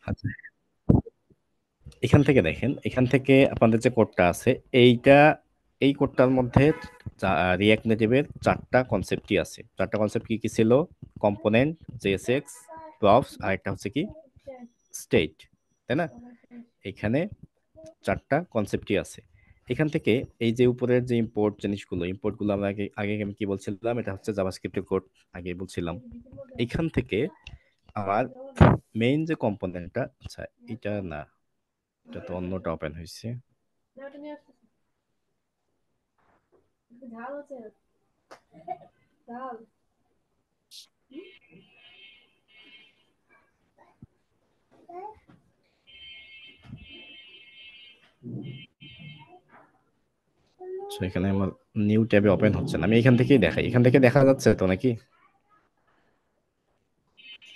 আচ্ছা, এখান থেকে দেখেন, এখান থেকে আপনাদের যে কোডটা আছে, এইটা, এই কোডটার মধ্যে রিয়াক্ট নেটিভের চারটা কনসেপ্টই আছে। চারটা কনসেপ্ট কি কি ছিল? কম্পোনেন্ট, জেএসএক্স, প্রপস, আর একটা হচ্ছে কি স্টেট, তাই না? এখানে চারটা কনসেপ্টই আছে। এখান থেকে এই যে উপরের যে ইম্পোর্ট জিনিসগুলো, ইম্পোর্টগুলো আমরা আগে আগে আমি কি বলছিলাম, এটা হচ্ছে জাভাস্ক্রিপ্টের কোড, আগে বলছিলাম। এখান থেকে আমার মেইন যে কম্পোনেন্টটা, আচ্ছা এটা না, এটা তো অন্যটা ওপেন হয়েছে। তো এখানে আমার নিউ ট্যাবে ওপেন হচ্ছে না, আমি এখান থেকেই দেখাই। এখান থেকে দেখা যাচ্ছে তো নাকি?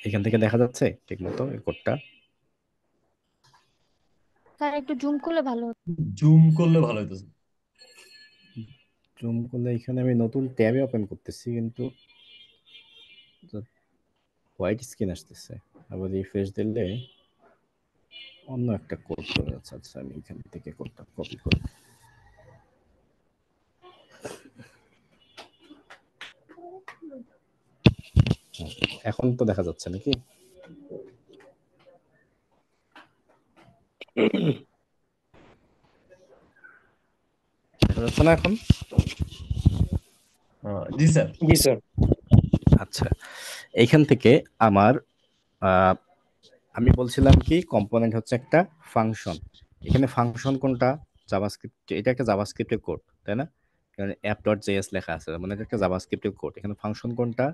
এখান থেকে দেখা যাচ্ছে ঠিক মতো এই কোডটা? স্যার একটু জুম করলে ভালো হতো। জুম করলে ভালো হতো। জুম করলে এখানে আমি নতুন ট্যাবে ওপেন করতেছি, কিন্তু হোয়াইট স্ক্রিন আসতেছে। আবার রিফ্রেশ দিলে অন্য একটা কোড চলে যাচ্ছে। আচ্ছা, আমি এখান থেকে কোডটা কপি করি। এখন তো দেখা যাচ্ছে নাকি? দেখা যাচ্ছে না এখন? জি স্যার। জি স্যার। আচ্ছা, এইখান থেকে আমার আমি বলছিলাম কি, কম্পোনেন্ট হচ্ছে একটা ফাংশন। এখানে ফাংশন কোনটা? জাভাস্ক্রিপ্ট, এটা একটা জাভাস্ক্রিপ্টের কোড, তাই না? কারণ অ্যাপ ডট জেএস লেখা আছে, মানে এটা একটা জাভাস্ক্রিপ্টের কোড। এখানে ফাংশন কোনটা?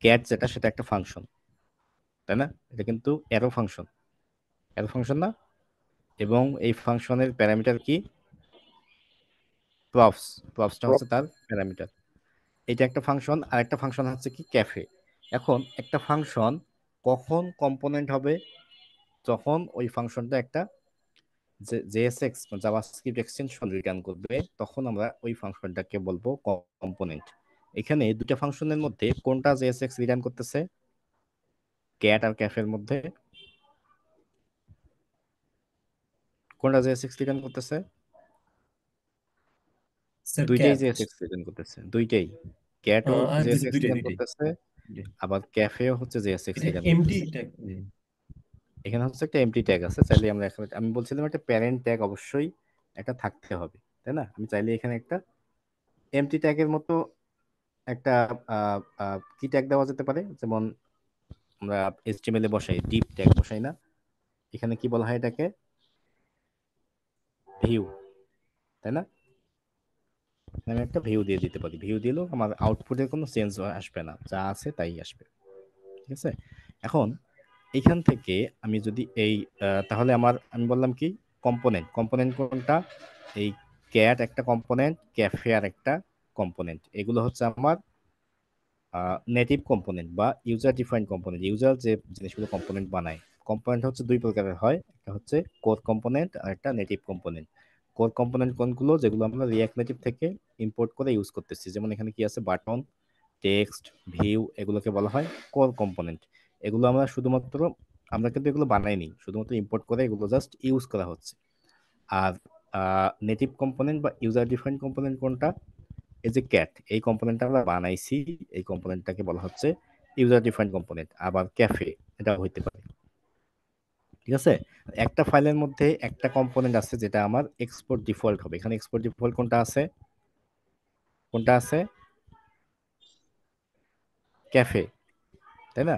ক্যাট, যেটা সেটা একটা ফাংশন, তাই না? এটা কিন্তু অ্যারো ফাংশন, অ্যারো ফাংশন না? এবং এই ফাংশনের প্যারামিটার কি? প্রপস। প্রপসটা হচ্ছে তার প্যারামিটার। এটা একটা ফাংশন, আর একটা ফাংশন হচ্ছে কি ক্যাফে। এখন একটা ফাংশন কখন কম্পোনেন্ট হবে? যখন ওই ফাংশনটা একটা জেএসএক্স জাভাস্ক্রিপ্ট এক্সটেনশন রিটার্ন করবে, তখন আমরা ওই ফাংশনটাকে বলবো কম্পোনেন্ট। এখানে দুটো ফাংশনের মধ্যে কোনটা জেএসএক্স রিটার্ন করতেছে? ক্যাট আর ক্যাফের মধ্যে কোনটা জেএসএক্স রিটার্ন করতেছে? স্যার দুইটাই ক্যাট। জেএসএক্স রিটার্ন করতেছে, দুইটাই। ক্যাটও জি স্যার, জেএসএক্স দুইটাই রিটার্ন দুইটাই। করতেছে, আবার ক্যাফেও হচ্ছে জেএসএক্স এটা রিটার্ন এমটি করতেছে। ট্যাগ। এখানে হচ্ছে একটা এমটি ট্যাগ আছে, চাইলে আমরা এখানে, আমি বলছিলাম একটা প্যারেন্ট ট্যাগ অবশ্যই একটা থাকতে হবে, তাই না? আমি চাইলে এখানে একটা এমটি ট্যাগের মতো একটা কি ট্যাগ দেওয়া যেতে পারে, যেমন আমরা এইচটিএমএল এ বসাই ডিপ ট্যাগ বসাই না? এখানে কি বলা হয় এটাকে? ভিউ, তাই না? আমি একটা ভিউ দিয়ে দিতে পারি, ভিউ দিলেও আমার আউটপুটের কোনো চেঞ্জ আসবে না, যা আছে তাই আসবে। ঠিক আছে? এখন এখান থেকে আমি যদি এই তাহলে আমার, আমি বললাম কি, কম্পোনেন্ট, কম্পোনেন্ট কোনটা? এই ক্যাট একটা কম্পোনেন্ট, ক্যাফে আর একটা কম্পোনেন্ট। এগুলো হচ্ছে আমার নেটিভ কম্পোনেন্ট বা ইউজার ডিফাইন্ড কম্পোনেন্ট। ইউজার যে জিনিসগুলো কম্পোনেন্ট বানায়, কম্পোনেন্ট হচ্ছে দুই প্রকারের হয়, একটা হচ্ছে কোর কম্পোনেন্ট আর একটা নেটিভ কম্পোনেন্ট। কোর কম্পোনেন্ট কোনগুলো? যেগুলো আমরা রিয়াক্ট নেটিভ থেকে ইম্পোর্ট করে ইউজ করতেছি, যেমন এখানে কি আছে, বাটন, টেক্সট, ভিউ, এগুলোকে বলা হয় কোর কম্পোনেন্ট। এগুলো আমরা শুধুমাত্র, আমরা কিন্তু এগুলো বানাইনি, শুধুমাত্র ইম্পোর্ট করে এগুলো জাস্ট ইউজ করা হচ্ছে। আর নেটিভ কম্পোনেন্ট বা ইউজার ডিফাইন্ড কম্পোনেন্ট কোনটা? এই যে ক্যাট, এই কম্পোনেন্টটা আমরা বানাইছি, এই কম্পোনেন্টটাকে বলা হচ্ছে ইউজার ডিফাইন্ড কম্পোনেন্ট। আবার ক্যাফে, এটা হইতে পারে। ঠিক আছে? একটা ফাইলের মধ্যে একটা কম্পোনেন্ট আছে যেটা আমার এক্সপোর্ট ডিফল্ট হবে। এখানে এক্সপোর্ট ডিফল্ট কোনটা আছে? কোনটা আছে? ক্যাফে, তাই না?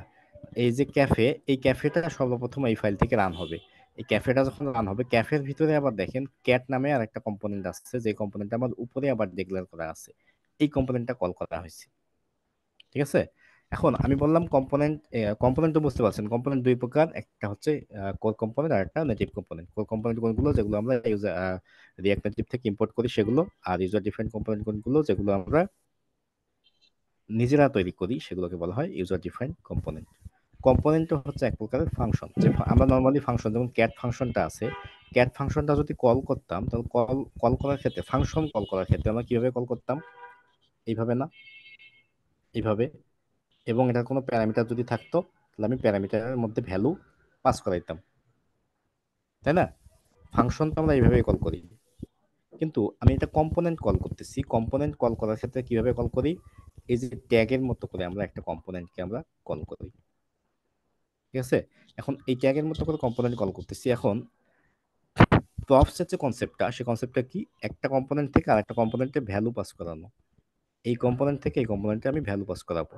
এই যে ক্যাফে, এই ক্যাফেটা সর্বপ্রথম এই ফাইল থেকে রান হবে। এই ক্যাফেটা যখন রান হবে, ক্যাফের ভিতরে আবার দেখেন ক্যাট নামে আর একটা কম্পোনেন্ট আছে, যে কম্পোনেন্টটা আমার উপরে আবার ডিক্লেয়ার করা আছে। এই কম্পোনেন্টটা কল করা হয়েছে। ঠিক আছে? এখন আমি বললাম কম্পোনেন্ট, কম্পোনেন্ট তো বুঝতে পারছেন, কম্পোনেন্ট দুই প্রকার, একটা হচ্ছে কোর কম্পোনেন্ট আর একটা নেটিভ কম্পোনেন্ট। কোর কম্পোনেন্ট কোনগুলো? যেগুলো আমরা ইউজার রিঅ্যাক্ট নেটিভ থেকে ইম্পোর্ট করি সেগুলো। আর ইউজার ডিফাইন্ড কম্পোনেন্ট কোনগুলো? যেগুলো আমরা নিজেরা তৈরি করি, সেগুলোকে বলা হয় ইউজার ডিফাইন্ড কম্পোনেন্ট। কম্পোনেন্ট হচ্ছে এক প্রকারের ফাংশন, যে আমরা নর্মালি ফাংশন, যেমন ক্যাট ফাংশনটা আছে, ক্যাট ফাংশনটা যদি কল করতাম, তাহলে কল কল করার ক্ষেত্রে, ফাংশন কল করার ক্ষেত্রে আমরা কিভাবে কল করতাম? এইভাবে না, এইভাবে। এবং এটার কোনো প্যারামিটার যদি থাকতো, তাহলে আমি প্যারামিটারের মধ্যে ভ্যালু পাস করাইতাম, তাই না? ফাংশন তো আমরা এইভাবে কল করি, কিন্তু আমি এটা কম্পোনেন্ট কল করতেছি। কম্পোনেন্ট কল করার ক্ষেত্রে কিভাবে কল করি? এই যে ট্যাগের মতো করে আমরা একটা কম্পোনেন্টকে আমরা কল করি, ঠিক আছে? এখন এই ট্যাগের মতো করে কম্পোনেন্ট কল করতেছি। এখন প্রপস এর যে কনসেপ্টটা, সেই কনসেপ্টটা কি? একটা কম্পোনেন্ট থেকে আরেকটা কম্পোনেন্টে ভ্যালু পাস করানো। এই কম্পোনেন্ট থেকে এই কম্পোনেন্টে আমি ভ্যালু পাস করাবো,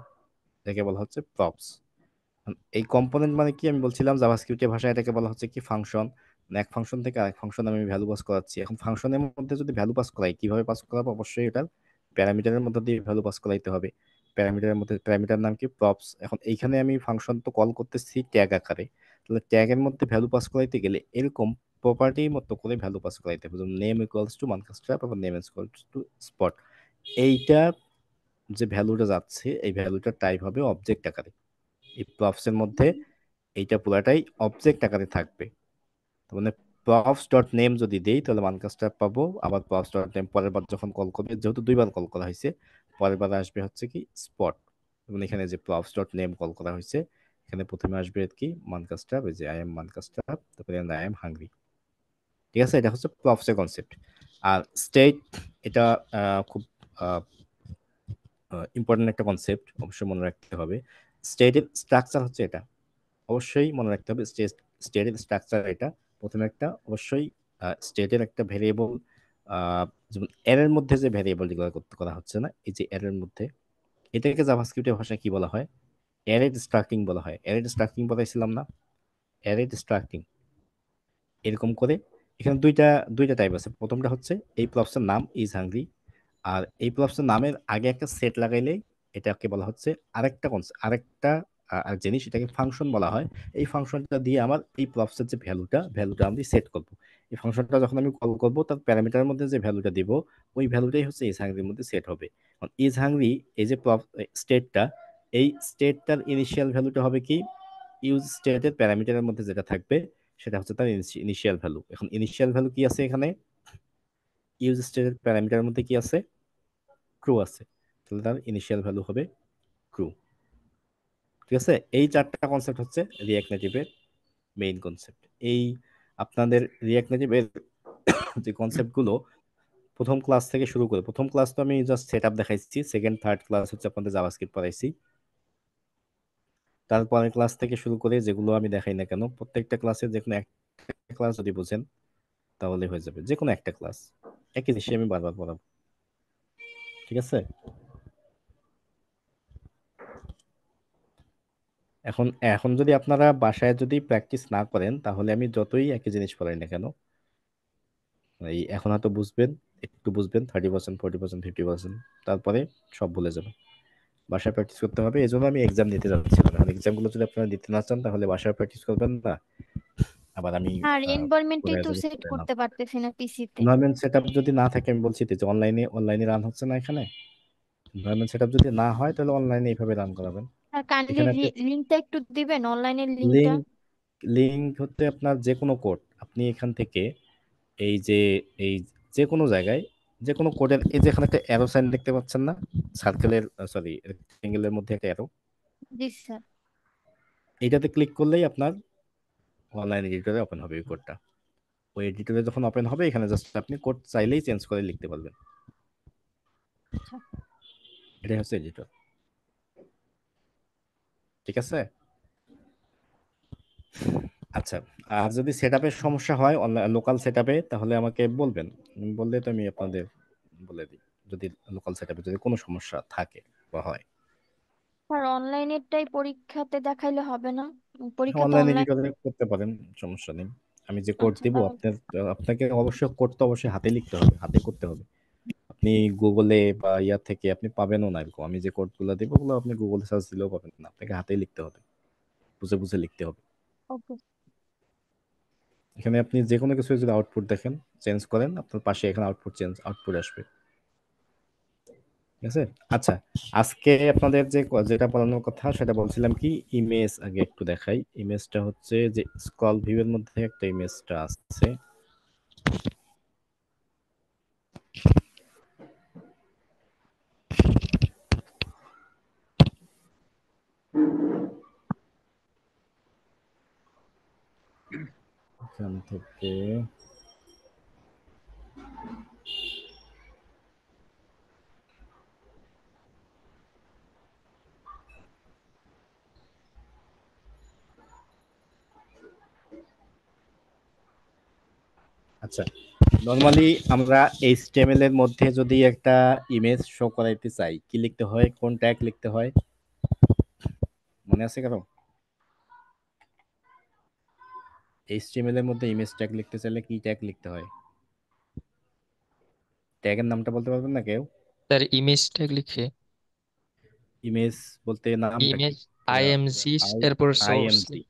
এটাকে বলা হচ্ছে প্রপস। এই কম্পোনেন্ট মানে কি? আমি বলছিলাম জাভাস্ক্রিপ্টের ভাষায় এটাকে বলা হচ্ছে কি ফাংশন। এক ফাংশন থেকে আরেক ফাংশন আমি ভ্যালু পাস করাচ্ছি। এখন ফাংশনের মধ্যে যদি ভ্যালু পাস করাই, কিভাবে পাস করাবো? অবশ্যই এটার প্যারামিটারের মধ্যে দিয়ে ভ্যালু পাস করাইতে হবে। প্যারামিটারের মধ্যে, প্যারামিটার নাম কি? প্রপস। এখন এইখানে আমি ফাংশন তো কল করতেছি ট্যাগ আকারে, তাহলে ট্যাগের মধ্যে ভ্যালু পাস করাইতে গেলে এরকম প্রপার্টির মতো করে ভ্যালু পাস করাইতে হবে। যেমন নেম ইকুয়ালস টু মানকাস্ট্রাপ, আবার নেম ইকুয়ালস টু স্পট। এইটা যে ভ্যালুটা যাচ্ছে, এই ভ্যালুটার টাইপ হবে অবজেক্ট আকারে। এই প্রপস এর মধ্যে এইটা পুরাটাই অবজেক্ট আকারে থাকবে। তার মানে প্রপস ডট নেম যদি দেই তাহলে মানকাস্টার পাবো, আবার প্রপস ডট নেম পরের বার যখন কল করবে, যেহেতু দুইবার কল করা হয়েছে, পরের বার আসবে হচ্ছে কি স্পট। এবং এখানে যে প্রপস ডট নেম কল করা হয়েছে, এখানে প্রথমে আসবে কি মানকাস্টার, ওই যে আই এম মানকাস্টার, তারপরে আই এম হাংরি। ঠিক আছে, এটা হচ্ছে প্রপস এর কনসেপ্ট। আর স্টেট, এটা খুব ইম্পর্টেন্ট একটা কনসেপ্ট, অবশ্যই মনে রাখতে হবে। স্টেটের স্ট্রাকচার হচ্ছে এটা, অবশ্যই মনে রাখতে হবে। স্টেটের স্ট্রাকচার এটা। প্রথমে একটা অবশ্যই স্টেটের একটা ভেরিয়েবল, যেমন এর মধ্যে যে ভেরিয়েবল যেগুলো করতে করা হচ্ছে না, এই যে এর মধ্যে, এটাকে জাভাস্ক্রিপ্টের ভাষায় কি বলা হয়? অ্যারে স্ট্রাকিং বলা হয়। অ্যারে স্ট্রাকিং বলাইছিলাম না? অ্যারে স্ট্রাকিং এরকম করে। এখানে দুইটা দুইটা টাইপ আছে। প্রথমটা হচ্ছে এই প্রপসের নাম ইজ হাংরি, আর এই প্রপসের নামের আগে একটা সেট লাগাইলেই এটাকে বলা হচ্ছে আরেকটা আরেকটা জিনিস, এটাকে ফাংশন বলা হয়। এই ফাংশনটা দিয়ে আমার এই প্রপসের যে ভ্যালুটা আমি সেট করব। এই ফাংশনটা যখন আমি কল করব, তার প্যারামিটারের মধ্যে যে ভ্যালুটা দিব, ওই ভ্যালুটাই হচ্ছে ইজ হাংরির মধ্যে সেট হবে। ইজ হাংরি এই যে স্টেটটা, এই স্টেটটার ইনিশিয়াল ভ্যালুটা হবে কি? ইউজ স্টেটের প্যারামিটারের মধ্যে যেটা থাকবে, সেটা হচ্ছে তার ইনিশিয়াল ভ্যালু। এখন ইনিশিয়াল ভ্যালু কি আছে এখানে? ইউজ স্টেটের প্যারামিটারের মধ্যে কি আছে? ট্রু আছে। তাহলে তার ইনিশিয়াল ভ্যালু হবে ট্রু। ঠিক আছে, এই চারটা কনসেপ্ট হচ্ছে রিঅ্যাক্ট নেটিভের মেইন কনসেপ্ট। এই আপনাদের রিঅ্যাক্ট নেটিভের যে কনসেপ্টগুলো প্রথম ক্লাস থেকে শুরু করে, প্রথম ক্লাস তো আমি জাস্ট সেট আপ দেখাইছি, সেকেন্ড থার্ড ক্লাস হচ্ছে আপনাদের জাভাস্ক্রিপ্ট পড়াইছি। তারপরের ক্লাস থেকে শুরু করে যেগুলো আমি দেখাই না কেন, প্রত্যেকটা ক্লাসে যে কোনো একটা ক্লাস যদি বুঝেন তাহলে হয়ে যাবে। যে কোনো একটা ক্লাস একই জিনিস আমি বারবার পড়াবো, ঠিক আছে? এখন এখন যদি আপনারা বাসায় যদি প্র্যাকটিস না করেন, তাহলে আমি যতই একই জিনিস পড়াই না কেন, এই এখন হয়তো বুঝবেন, একটু বুঝবেন 30%, 40%, 50%, তারপরে সব ভুলে যাবেন। বাসায় প্র্যাকটিস করতে হবে। এই জন্য আমি এক্সাম দিতে যাচ্ছিলাম। এখন এক্সামগুলো যদি আপনারা দিতে না চান, তাহলে বাসায় প্র্যাকটিস করবেন না, আবার আমি আর এনভায়রনমেন্টই পড়ে তো যাবো সেট পড়ে না। করতে পারতেছি না পিসিতে। এনভায়রনমেন্ট সেটআপ যদি না থাকে, আমি বলছি তো যে অনলাইনে অনলাইনে রান হচ্ছে না এখানে। এনভায়রনমেন্ট সেটআপ যদি না হয়, তাহলে অনলাইনে এইভাবে রান করাবেন। আর কাইন্ডলি এখানে আপনি লিঙ্কটা একটু দিবেন, অনলাইনের লিঙ্কটা। লিঙ্ক লিঙ্ক হচ্ছে আপনার যে কোনো কোড, আপনি এখান থেকে এই যে এই যে কোনো জায়গায় যে কোনো কোডের, এই যে এখানে একটা অ্যারো সাইন দেখতে পাচ্ছেন না? সার্কেলের, সরি রেক্টেঙ্গেলের মধ্যে একটা অ্যারো, জি স্যার। এইটাতে ক্লিক করলেই আপনার অনলাইন এডিটরে ওপেন হবে ওই কোডটা। ওই এডিটরে যখন ওপেন হবে, এখানে জাস্ট আপনি কোড চাইলেই চেঞ্জ করে লিখতে পারবেন। আচ্ছা। এটাই হচ্ছে এডিটর, ঠিক আছে? আচ্ছা, আর যদি সেটআপের সমস্যা হয় লোকাল সেটআপে, তাহলে আমাকে বলবেন। বললে তো আমি আপনাদের বলে দিই, যদি লোকাল সেটআপে যদি কোনো সমস্যা থাকে বা হয়। আর অনলাইনেরটাই পরীক্ষাতে দেখাইলে হবে না? পরীক্ষা তো অনলাইন অনলাইন। এডিটরে করতে পারেন, সমস্যা নেই। আমি যে কোড আচ্ছা দিব তাহলে। আপনাকে অবশ্যই কোড তো অবশ্যই হাতে লিখতে হবে, হাতে করতে হবে। আপনি গুগলে বা ইয়া থেকে আপনি পাবেনও না এরকম। আমি যে কোডগুলো দেবো, ওগুলো আপনি গুগলে সার্চ দিলেও পাবেন না, আপনাকে হাতেই লিখতে হবে, বুঝে বুঝে লিখতে হবে। ওকে। এখানে আপনি যে কোনো কিছু যদি আউটপুট দেখেন, চেঞ্জ করেন, আপনার পাশে এখানে আউটপুট আসবে, ঠিক আছে? আচ্ছা, আজকে আপনাদের যে যেটা পড়ানোর কথা সেটা বলছিলাম কি, ইমেজ আগে একটু দেখাই। ইমেজটা হচ্ছে যে স্ক্রল ভিউ এর মধ্যে একটা ইমেজটা আছে। এখান থেকে আচ্ছা, নর্মালি আমরা এইচটিএমএল এর মধ্যে যদি একটা ইমেজ শো করাইতে চাই কি লিখতে হয়, কোন ট্যাগ লিখতে হয়, মনে আছে কারো? এইচটিএমএল এর মধ্যে ইমেজ ট্যাগ লিখতে চাইলে কি ট্যাগ লিখতে হয়? ট্যাগের নামটা বলতে পারবেন না কেউ? স্যার ইমেজ ট্যাগ লিখে, ইমেজ বলতে নামটা কি? ইমেজ পুরা আইএমজি আই এরপর সোর্স, আইএমজি,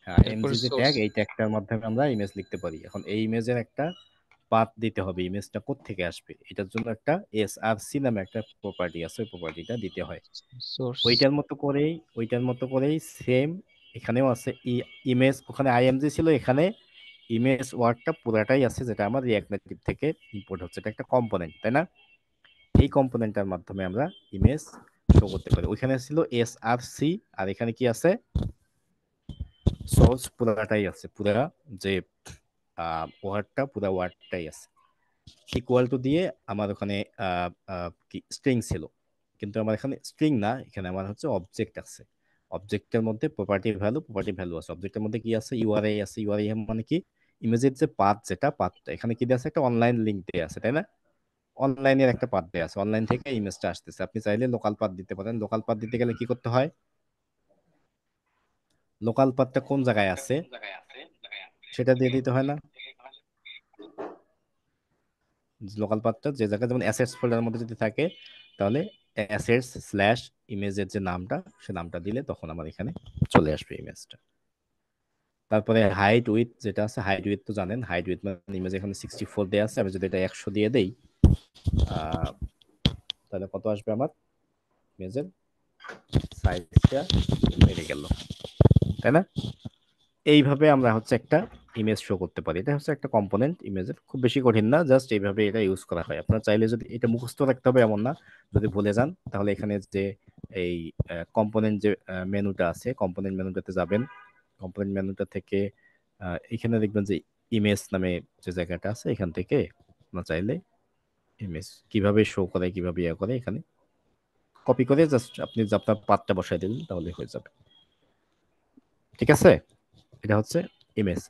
হ্যাঁ এরপর এমজি যে সোর্স। ট্যাগ, এই ট্যাগটার মাধ্যমে আমরা ইমেজ লিখতে পারি। এখন এই ইমেজের একটা পাথ দিতে হবে, ইমেজটা কোত্থেকে আসবে এটার জন্য একটা এসআরসি নামে একটা প্রপার্টি আছে, ওই প্রপার্টিটা দিতে হয়। সোর্স। ওইটার মতো করেই সেম এখানেও আছে। ইমেজ ওখানে আইএমজি ছিল, এখানে ইমেজ ওয়ার্ডটা পুরাটাই আছে, যেটা আমার রিঅ্যাক্ট নেটিভ থেকে ইম্পোর্ট হচ্ছে। এটা একটা কম্পোনেন্ট, তাই না? এই কম্পোনেন্টের মাধ্যমে আমরা ইমেজ শো করতে পারি। ওইখানে ছিল এসআরসি, আর এখানে কি আছে? সোর্স পুরাটাই আছে, পুরা যে ওয়ার্ডটা, পুরা ওয়ার্ডটাই আছে। ইকুয়াল টু দিয়ে আমার ওখানে কি স্ট্রিং ছিল, কিন্তু আমার এখানে স্ট্রিং না, এখানে আমার হচ্ছে অবজেক্ট আছে। অবজেক্টের মধ্যে প্রপার্টি ভ্যালু আছে। অবজেক্টের মধ্যে কি আছে? ইউআরএল আছে। ইউআরএল মানে কি? ইমেজের যে পাথ, যেটা পাথটা এখানে কি দেওয়া আছে? একটা অনলাইন লিঙ্ক দেওয়া আছে, তাই না? অনলাইনের একটা পাথ দেওয়া আছে, অনলাইন থেকে ইমেজটা আসতেছে। আপনি চাইলে লোকাল পাথ দিতে পারেন। লোকাল পাথ দিতে গেলে কি করতে হয়? লোকাল পাথটা কোন জায়গায় আছে সেটা দিয়ে দিতে হয় না? লোকাল পাথটা যে জায়গায়, যেমন অ্যাসেটস ফোল্ডারের মধ্যে যদি থাকে, তাহলে অ্যাসেটস স্ল্যাশ ইমেজের যে নামটা, সে নামটা দিলে তখন আমার এখানে চলে আসবে ইমেজটা। তারপরে হাইট উইথ যেটা আছে, হাইট উইথ তো জানেন, হাইট উইথ মানে ইমেজ এখানে 64 দেওয়া আছে, আমি যদি এটা 100 দিয়ে দেই, আহ, তাহলে কত আসবে আমার ইমেজের সাইজটা? বেড়ে গেল, তাই না? এইভাবে আমরা হচ্ছে একটা ইমেজ শো করতে পারি। এটা হচ্ছে একটা কম্পোনেন্ট ইমেজের, খুব বেশি কঠিন না, জাস্ট এইভাবে এটা ইউজ করা হয়। আপনার চাইলে যদি এটা মুখস্থ রাখতে হবে এমন না, যদি ভুলে যান তাহলে এখানে যে এই কম্পোনেন্ট যে মেনুটা আছে, কম্পোনেন্ট মেনুটাতে যাবেন। কম্পোনেন্ট মেনুটা থেকে এখানে দেখবেন যে ইমেজ নামে যে জায়গাটা আছে, এখান থেকে আপনার চাইলে ইমেজ কিভাবে শো করে, কিভাবে ইয়ে করে, এখানে কপি করে জাস্ট আপনি আপনার পাথটা বসাই দিলেন, তাহলে হয়ে যাবে। ঠিক আছে? এটা হচ্ছে ইমেজ।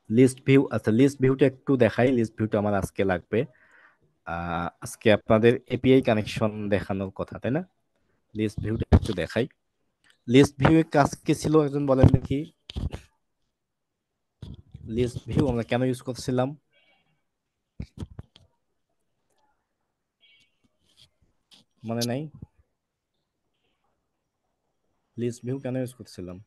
লিস্ট ভিউ, আচ্ছা লিস্ট ভিউটা একটু দেখাই। লিস্ট ভিউটা আমার আজকে লাগবে। আজকে আপনাদের এপিআই কানেকশন দেখানোর কথা, তাই না? লিস্ট ভিউটা একটু দেখাই। লিস্ট ভিউ এর কাজ কি ছিল একজন বলেন দেখি? লিস্ট ভিউ আমরা কেন ইউজ করছিলাম মনে নাই? লিস্ট ভিউ কেন ইউজ করছিলাম?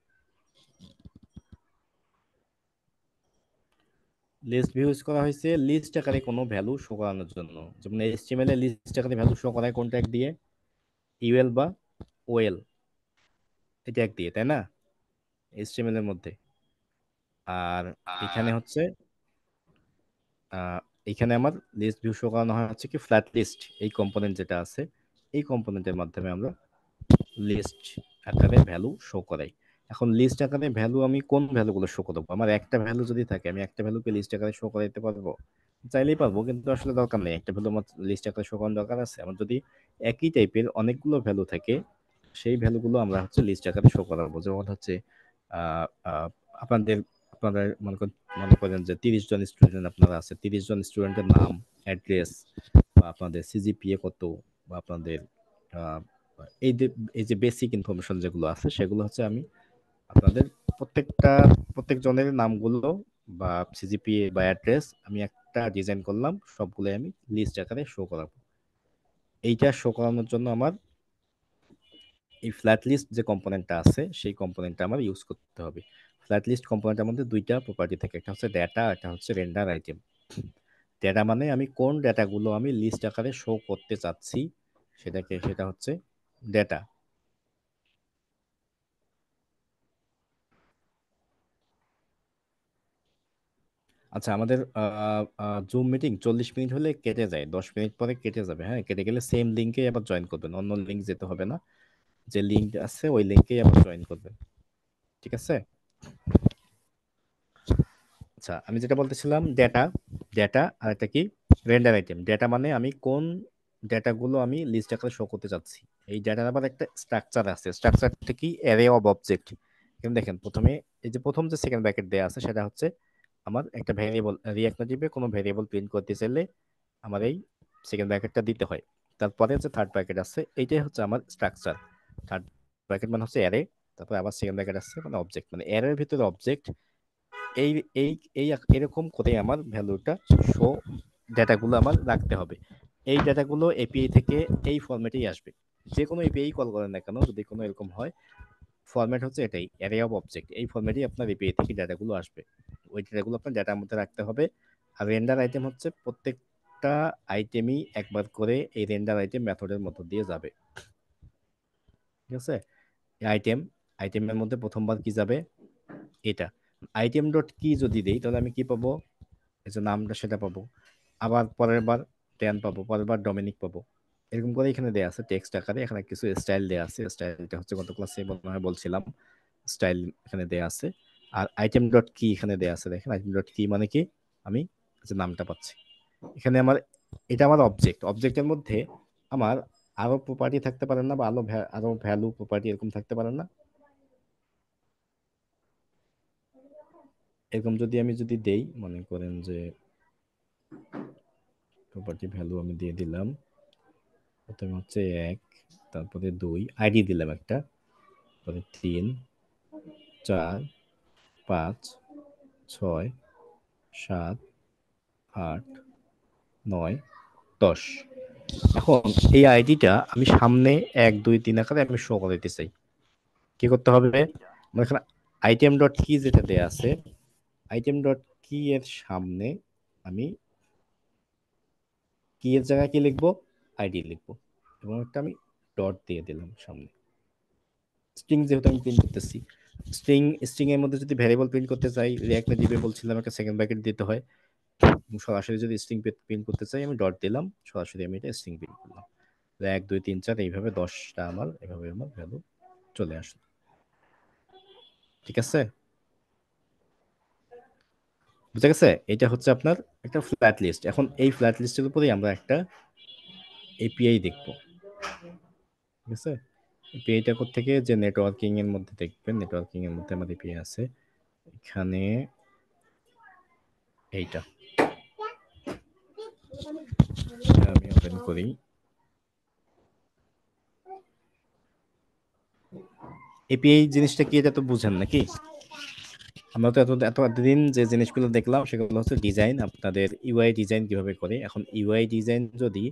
লিস্ট ভিউ ইউজ করা হয়েছে লিস্ট আকারে কোনো ভ্যালু শো করানোর জন্য। যেমন এইচটিএমএল এ লিস্ট আকারে ভ্যালু শো করায় কোন ট্যাগ দিয়ে? ইউএল বা ওএল, এই ট্যাগ দিয়ে, তাই না? এইচটিএমএল এর মধ্যে। আর এখানে হচ্ছে আহ, এখানে আমার লিস্ট ভিউ শো করানো হয় হচ্ছে কি ফ্ল্যাট লিস্ট, এই কম্পোনেন্ট যেটা আছে, এই কম্পোনেন্টের মাধ্যমে আমরা লিস্ট আকারে ভ্যালু শো করাই। এখন লিস্ট আকারে ভ্যালু আমি কোন ভ্যালুগুলো শো করবো? আমার একটা ভ্যালু যদি থাকে, আমি একটা ভ্যালুকে লিস্ট আকারে শো করাইতে পারবো? চাইলেই পারবো, কিন্তু আসলে দরকার নেই। একটা ভ্যালু আমার লিস্ট আকারে শো করানোর দরকার আছে? আমার যদি একই টাইপের অনেকগুলো ভ্যালু থাকে, সেই ভ্যালুগুলো আমরা হচ্ছে লিস্ট আকারে শো করাবো। যেমন হচ্ছে আহ, আহ, আপনাদের আপনারা মনে করেন যে 30 জন স্টুডেন্ট আপনারা আছে, 30 জন স্টুডেন্টের নাম, অ্যাড্রেস, বা আপনাদের সিজিপিএ কত, বা আপনাদের আহ, এই যে এই যে বেসিক ইনফরমেশন যেগুলো আছে, সেগুলো হচ্ছে আমি আপনাদের প্রত্যেক জনের নামগুলো বা সিজিপিএ বা অ্যাড্রেস আমি একটা ডিজাইন করলাম, সবগুলো আমি লিস্ট আকারে শো করাবো। এইটা শো করানোর জন্য আমার এই ফ্ল্যাট লিস্ট যে কম্পোনেন্টটা আছে, সেই কম্পোনেন্টটা আমার ইউজ করতে হবে। ফ্ল্যাট লিস্ট কম্পোনেন্টের মধ্যে দুইটা প্রপার্টি থাকে, একটা হচ্ছে ডেটা, একটা হচ্ছে রেন্ডার আইটেম। ডেটা মানে আমি কোন ডেটাগুলো আমি লিস্ট আকারে শো করতে চাচ্ছি, সেটা হচ্ছে ডেটা। আচ্ছা, আমাদের জুম মিটিং 40 মিনিট হলে কেটে যায়, 10 মিনিট পরে কেটে যাবে। হ্যাঁ, কেটে গেলে সেম লিঙ্কে আবার জয়েন করবেন, অন্য লিঙ্ক যেতে হবে না। যে লিঙ্ক আছে ওই লিঙ্কেই আবার জয়েন করবেন। ঠিক আছে। আচ্ছা, আমি যেটা বলতেছিলাম, ডেটা, ডেটা আর একটা কি, রেন্ডার আইটেম। ডেটা মানে আমি কোন ডেটাগুলো আমি লিস্ট আকারে শো করতে চাচ্ছি। এই ডেটার আবার একটা স্ট্রাকচার আছে। স্ট্রাকচারটা কি, অ্যারে অফ অবজেক্ট। এখানে দেখেন প্রথমে, এই যে প্রথম যে সেকেন্ড ব্র্যাকেট দেয়া আছে সেটা হচ্ছে আমার একটা ভেরিয়েবল, রিঅ্যাক্ট নেটিভে কোনো ভেরিয়েবল প্রিন্ট করতে চাইলে আমার এই সেকেন্ড ব্র্যাকেটটা দিতে হয়। তারপরে যে থার্ড ব্র্যাকেট আছে, এইটাই হচ্ছে আমার স্ট্রাকচার। থার্ড ব্র্যাকেট মানে হচ্ছে অ্যারে, তারপর আবার সেকেন্ড ব্র্যাকেট আছে মানে অবজেক্ট, মানে অ্যারের ভিতরে অবজেক্ট। এই এই এই এরকম করে আমার ভ্যালুটা শো, ডেটাগুলো আমার রাখতে হবে। এই ডেটাগুলো এপিআই থেকে এই ফরম্যাটেই আসবে। যে কোনো এপিআই কল করেন না কেন, যদি কোনো এরকম হয়, ফরম্যাট হচ্ছে এটাই, অ্যারে অফ অবজেক্ট। এই ফরম্যাটেই আপনার এপিআই থেকে ডেটাগুলো আসবে। ওই ডেটাগুলো আপনার ডেটার মধ্যে রাখতে হবে। আর রেন্ডার আইটেম হচ্ছে প্রত্যেকটা আইটেমই একবার করে এই রেন্ডার আইটেম মেথডের মধ্য দিয়ে যাবে। ঠিক আছে। আইটেম, আইটেমের মধ্যে প্রথমবার কি যাবে, এটা। আইটেম ডট কি যদি দেই তাহলে আমি কি পাবো, এই যে নামটা সেটা পাবো। আবার পরের বার টেন পাবো, পরের বার ডমিনিক পাবো। এরকম করে এখানে দেয়া আছে টেক্সট আকারে। এখানে কিছু স্টাইল দেয়া আছে, স্টাইলটা হচ্ছে গত ক্লাসে মনে হয় বলছিলাম, স্টাইল এখানে দেয়া আছে। আর আইটেম ডট কি এখানে দেয়া আছে, দেখেন আইটেম ডট কি মানে কি, আমি যে নামটা পাচ্ছি এখানে আমার, এটা আমার অবজেক্ট। অবজেক্টের মধ্যে আমার আরো প্রপার্টি থাকতে পারে না, বা আরো ভ্যালু প্রপার্টি এরকম থাকতে পারে না। এরকম যদি আমি যদি দেই, মনে করেন যে প্রপার্টি ভ্যালু আমি দিয়ে দিলাম, প্রথমে হচ্ছে 1, তারপরে 2, আইডি দিলাম একটা, তারপরে 3, 4, 5, 6, 7, 8, 9, 10। এখন এই আইডিটা আমি সামনে 1, 2, 3 আকারে আমি শো করে দিতে চাই। কি করতে হবে, আমার এখানে আইটেম ডট কি যেটা দেয়া আছে, আইটেম ডট কি এর সামনে আমি কি এর জায়গায় কি লিখবো, আইডি লিখবো, এবং একটা আমি ডট দিয়ে দিলাম সামনে। স্ট্রিং যেহেতু আমি প্রিন্ট করতেছি, স্ট্রিং, স্ট্রিং এর মধ্যে যদি ভ্যারিয়েবল প্রিন্ট করতে চাই, রিঅ্যাক্ট নেটিভে বলছিলাম একটা সেকেন্ড ব্র্যাকেট দিতে হয়। সরাসরি যদি স্ট্রিং প্রিন্ট করতে চাই, আমি ডট দিলাম, সরাসরি আমি এটা স্ট্রিং প্রিন্ট করলাম। 1, 2, 3, 4 এইভাবে 10টা আমার এভাবে আমার ভ্যালু চলে আসলো। ঠিক আছে, বুঝা গেছে। এটা হচ্ছে আপনার একটা ফ্ল্যাট লিস্ট। এখন এই ফ্ল্যাট লিস্টের উপরেই আমরা একটা এপিআই দেখবো। ঠিক আছে, এপিআইটা থেকে যে নেটওয়ার্কিং এর মধ্যে দেখবেন, নেটওয়ার্কিং এর মধ্যে আমাদের এপিআই আছে এখানে, এইটা আমি ওপেন করি। এপিআই জিনিসটা কি, এটা তো বুঝেন নাকি? আমরা তো এতদিন যে জিনিসগুলো দেখলাম সেগুলো হচ্ছে ডিজাইন, আপনাদের ইউআই ডিজাইন কিভাবে করে। এখন ইউআই ডিজাইন যদি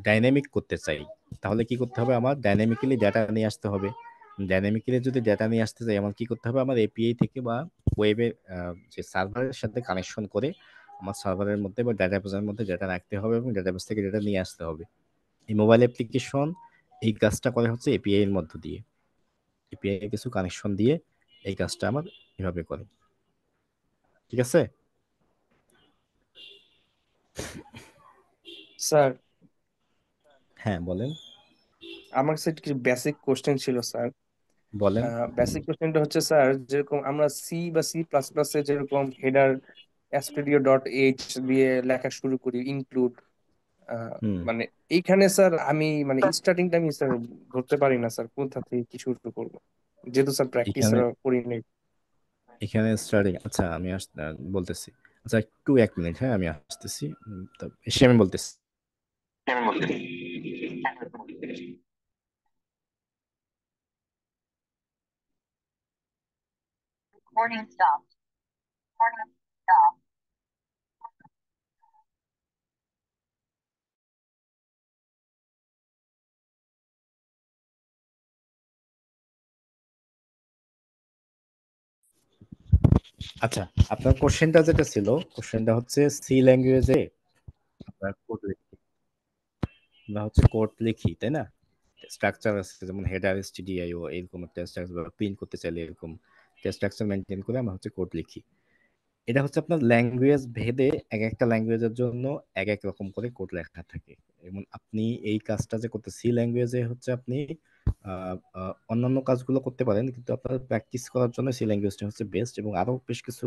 ডাইনামিক করতে চাই, তাহলে কি করতে হবে, আমার ডাইনামিক্যালি ডেটা নিয়ে আসতে হবে। ডাইনামিক্যালি যদি ডেটা নিয়ে আসতে চাই, আমার কি করতে হবে, আমার এপিআই থেকে বা ওয়েবের যে সার্ভারের সাথে কানেকশন করে আমার সার্ভারের মধ্যে বা ডেটাবেসের মধ্যে ডেটা রাখতে হবে, এবং ডেটাবেস থেকে ডেটা নিয়ে আসতে হবে। এই মোবাইল অ্যাপ্লিকেশন এই কাজটা করে হচ্ছে এপিআই এর মধ্য দিয়ে, এপিআই এর কিছু কানেকশন দিয়ে এই কাজটা আমার এভাবে করে। ঠিক আছে। স্যার, হ্যাঁ বলেন। আমার কাছে কিছু বেসিক কোশ্চেন ছিল স্যার। বলেন। বেসিক কোশ্চেনটা হচ্ছে স্যার, যেরকম আমরা সি বা সি প্লাস প্লাসে যেরকম হেডার অ্যাসপিডিও ডট এইচ দিয়ে লেখা শুরু করি, ইনক্লুড, হুম। মানে এইখানে স্যার আমি মানে স্টার্টিংটা আমি স্যার ধরতে পারি না স্যার, কোথা থেকে কি শুরু করবো, যেহেতু স্যার প্র্যাকটিস এখানে করি নাই। এখানে স্টার্টিং, আচ্ছা আমি বলতেছি। আচ্ছা একটু 1 মিনিট, হ্যাঁ আমি আসতেছি। তো এসে আমি বলতেছি। আচ্ছা, আপনার কোশ্চেনটা যেটা ছিল, কোশ্চেনটা হচ্ছে সি ল্যাঙ্গুয়েজে আপনার কোড লিখি, আমরা হচ্ছে কোড লিখি তাই না? স্ট্রাকচার আছে, যেমন হেডার এসটিডিআইও, এরকম একটা স্ট্রাকচার প্রিন্ট করতে চাইলে এরকম স্ট্রাকচার মেনটেন করে আমরা হচ্ছে কোড লিখি। এটা হচ্ছে আপনার ল্যাঙ্গুয়েজ ভেদে, এক একটা ল্যাঙ্গুয়েজের জন্য এক এক রকম করে কোড লেখা থাকে। এবং আপনি এই কাজটা যে করতে সি ল্যাঙ্গুয়েজে হচ্ছে আপনি অন্যান্য কাজগুলো করতে পারেন, কিন্তু আপনার প্র্যাকটিস করার জন্য সি ল্যাঙ্গুয়েজটা হচ্ছে বেস্ট। এবং আরো বেশ কিছু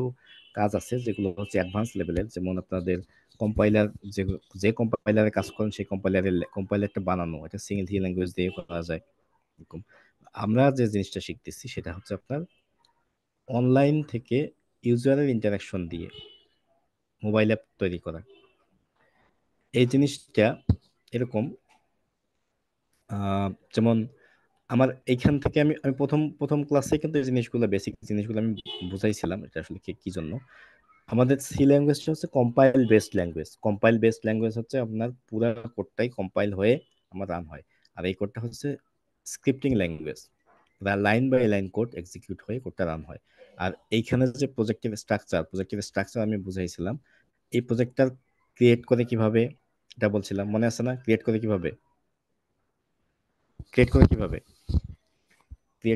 কাজ আছে যেগুলো হচ্ছে অ্যাডভান্স লেভেলের, যেমন আপনাদের কম্পাইলার, যে যে কম্পাইলারে কাজ করেন সেই কম্পাইলারটা বানানো, এটা সিঙ্গেল সি ল্যাঙ্গুয়েজ দিয়ে করা যায় এরকম। আমরা যে জিনিসটা শিখতেছি সেটা হচ্ছে আপনার অনলাইন থেকে ইউজারের ইন্টারাকশন দিয়ে মোবাইল অ্যাপ তৈরি করা। এই জিনিসটা এরকম, যেমন আমার এইখান থেকে আমি আমি প্রথম প্রথম ক্লাসে কিন্তু এই জিনিসগুলো, বেসিক জিনিসগুলো আমি বুঝাইছিলাম এটা আসলে কি কি জন্য। আমাদের সি ল্যাঙ্গুয়েজটা হচ্ছে compile based language. Compile based language হচ্ছে আপনার পুরা কোডটাই কম্পাইল হয়ে আমার রান হয়। আর এই কোডটা হচ্ছে scripting language, line by line code execute হয়ে কোডটা রান হয়। আর এইখানে যে প্রজেক্টিভ স্ট্রাকচার আমি বুঝাইছিলাম, এই প্রজেক্টটা ক্রিয়েট করে কিভাবে, এটা বলছিলাম মনে আছে না? ক্রিয়েট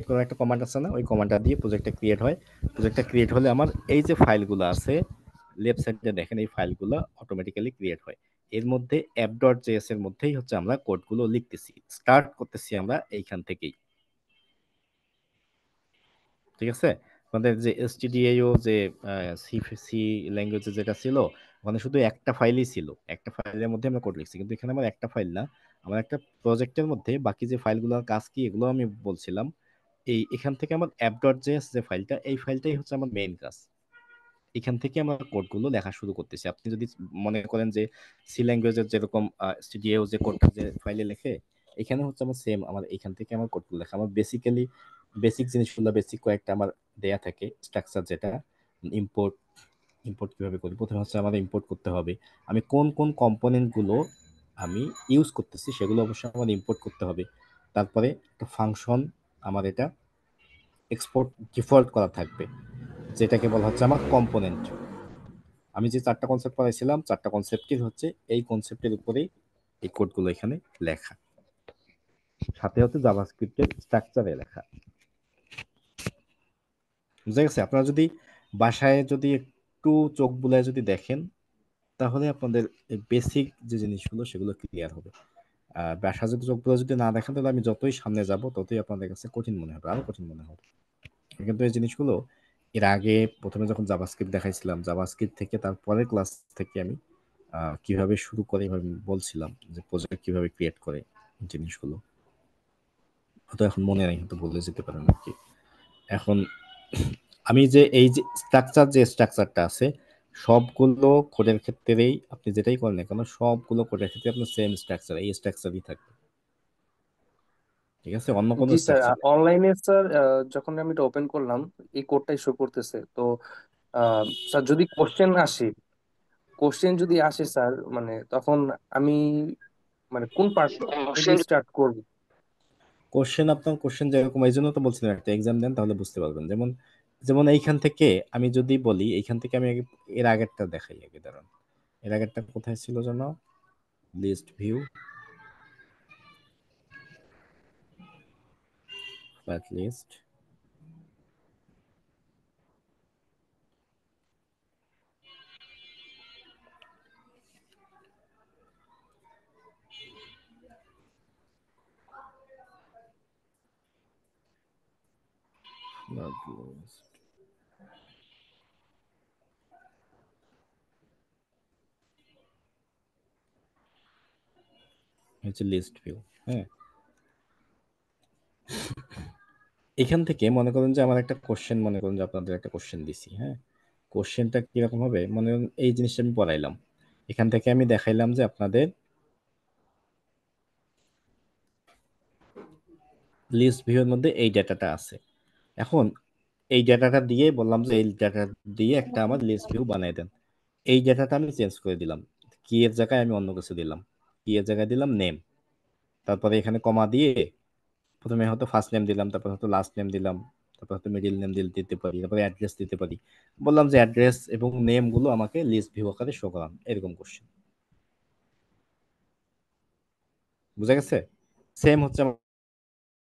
করার একটা কমান্ড আছে না, ওই কমান্ডটা দিয়ে প্রজেক্টটা ক্রিয়েট হয়। প্রজেক্টটা ক্রিয়েট হলে আমার এই যে ফাইলগুলো আছে লেফট সাইডে দেখেন, এই ফাইলগুলো অটোমেটিক্যালি ক্রিয়েট হয়। এর মধ্যে app.js এর মধ্যেই হচ্ছে আমরা কোডগুলো লিখতেছি, স্টার্ট করতেছি আমরা এইখান থেকেই। ঠিক আছে? আমাদের যে stdio যে সি সি ল্যাঙ্গুয়েজে যেটা ছিল, ওখানে শুধু একটা ফাইলই ছিল, একটা ফাইলের মধ্যে আমরা কোড লিখছি। কিন্তু এখানে আমার একটা ফাইল না, আমার একটা প্রজেক্টের মধ্যে বাকি যে ফাইলগুলোর কাজ কি এগুলো আমি বলছিলাম। এখান থেকে আমার app.js যে ফাইলটা, এই ফাইলটাই হচ্ছে আমার মেইন কাজ। এখান থেকে আমরা কোডগুলো লেখা শুরু করতেছি। আপনি যদি মনে করেন যে সি ল্যাঙ্গুয়েজের যেরকম স্টুডিও যে কোডটা যে ফাইলে লেখে, এখানে হচ্ছে আমার সেম, আমার এখান থেকে আমার কোডগুলো লেখা। আমার বেসিক্যালি বেসিক জিনিসগুলো, বেসিক কয়েকটা আমার দেয়া থাকে স্ট্রাকচার, যেটা ইম্পোর্ট ইম্পোর্ট কিভাবে করি। প্রথমে হচ্ছে আমাদের ইম্পোর্ট করতে হবে, আমি কোন কোন কম্পোনেন্টগুলো আমি ইউজ করতেছি সেগুলো অবশ্যই আমার ইম্পোর্ট করতে হবে। তারপরে একটা ফাংশন আমার এটা এক্সপোর্ট ডিফল্ট করা থাকবে, যেটাকে বলা হচ্ছে আমার কম্পোনেন্ট। আমি যে চারটা কনসেপ্ট পড়াইছিলাম, চারটা কনসেপ্টই হচ্ছে এই কনসেপ্টের উপরেই এই কোডগুলো এখানে লেখা, সাথে হচ্ছে জাভাস্ক্রিপ্টের স্ট্রাকচারে লেখা। বুঝা গেছে? আপনারা যদি বাসায় যদি একটু চোখ বুলায় যদি দেখেন, তাহলে আপনাদের বেসিক যে জিনিসগুলো সেগুলো ক্লিয়ার হবে। বাসায় যদি চোখ বুলায় যদি না দেখেন, তাহলে আমি যতই সামনে যাব ততই আপনাদের কাছে কঠিন মনে হবে, আরো কঠিন মনে হবে। কিন্তু এই জিনিসগুলো এর আগে প্রথমে যখন জাভাস্ক্রিপ্ট দেখাইছিলাম, জাভাস্ক্রিপ্ট থেকে তারপরের ক্লাস থেকে আমি কিভাবে শুরু করে এভাবে বলছিলাম যে প্রজেক্ট কিভাবে ক্রিয়েট করে জিনিসগুলো, হয়তো এখন মনে নাই, হয়তো বলে যেতে পারেন আর কি। এখন আমি যে এই যে স্ট্রাকচারটা আছে, সবগুলো কোডের ক্ষেত্রেই আপনি যেটাই করেন না কেন, সবগুলো কোডের ক্ষেত্রে আপনার সেম স্ট্রাকচার, এই স্ট্রাকচারই থাকবে। ঠিক আছে? অন্য কোনো জি স্যার, স্ট্রাকচার। অনলাইনে স্যার যখন আমি এটা ওপেন করলাম এই কোডটাই শো করতেছে। তো স্যার যদি কোশ্চেন যদি আসে স্যার, মানে তখন আমি মানে কোন পার্ট দিয়ে স্টার্ট করব? কোশ্চেন যেরকম, এই জন্য তো বলছিলাম একটা এক্সাম দেন তাহলে বুঝতে পারবেন। যেমন যেমন এইখান থেকে আমি যদি বলি, এইখান থেকে আমি এর আগেরটা দেখাই আগে, দাঁড়ান। এর আগেরটা কোথায় ছিল যেন? List view, flat list, flat list, হচ্ছে লিস্ট ভিউ। হ্যাঁ, এখান থেকে মনে করেন যে আমার একটা কোশ্চেন, মনে করেন যে আপনাদের একটা কোশ্চেন দিছি। হ্যাঁ, কোশ্চেনটা কিরকম হবে, মনে করেন এই জিনিসটা আমি পড়াইলাম, এখান থেকে আমি দেখাইলাম যে আপনাদের লিস্ট ভিউর মধ্যে এই ডেটাটা আছে। এখন এই ডেটাটা দিয়ে বললাম যে এই ডেটা দিয়ে একটা আমার লিস্ট ভিউ বানিয়ে দেন। এই ডেটাটা আমি চেঞ্জ করে দিলাম, কি এর জায়গায় আমি অন্য কিছু দিলাম, কি এর জায়গায় দিলাম নেম। তারপরে এখানে কমা দিয়ে প্রথমে হয়তো ফার্স্ট নেম দিলাম, তারপর হয়তো লাস্ট নেম দিলাম, তারপর হয়তো মিডিল নেম দিতে পারি, তারপরে অ্যাড্রেস দিতে পারি। বললাম যে অ্যাড্রেস এবং নেম গুলো আমাকে লিস্ট ভিউ আকারে শো করান, এরকম কোশ্চেন। বুঝা গেছে? সেম হচ্ছে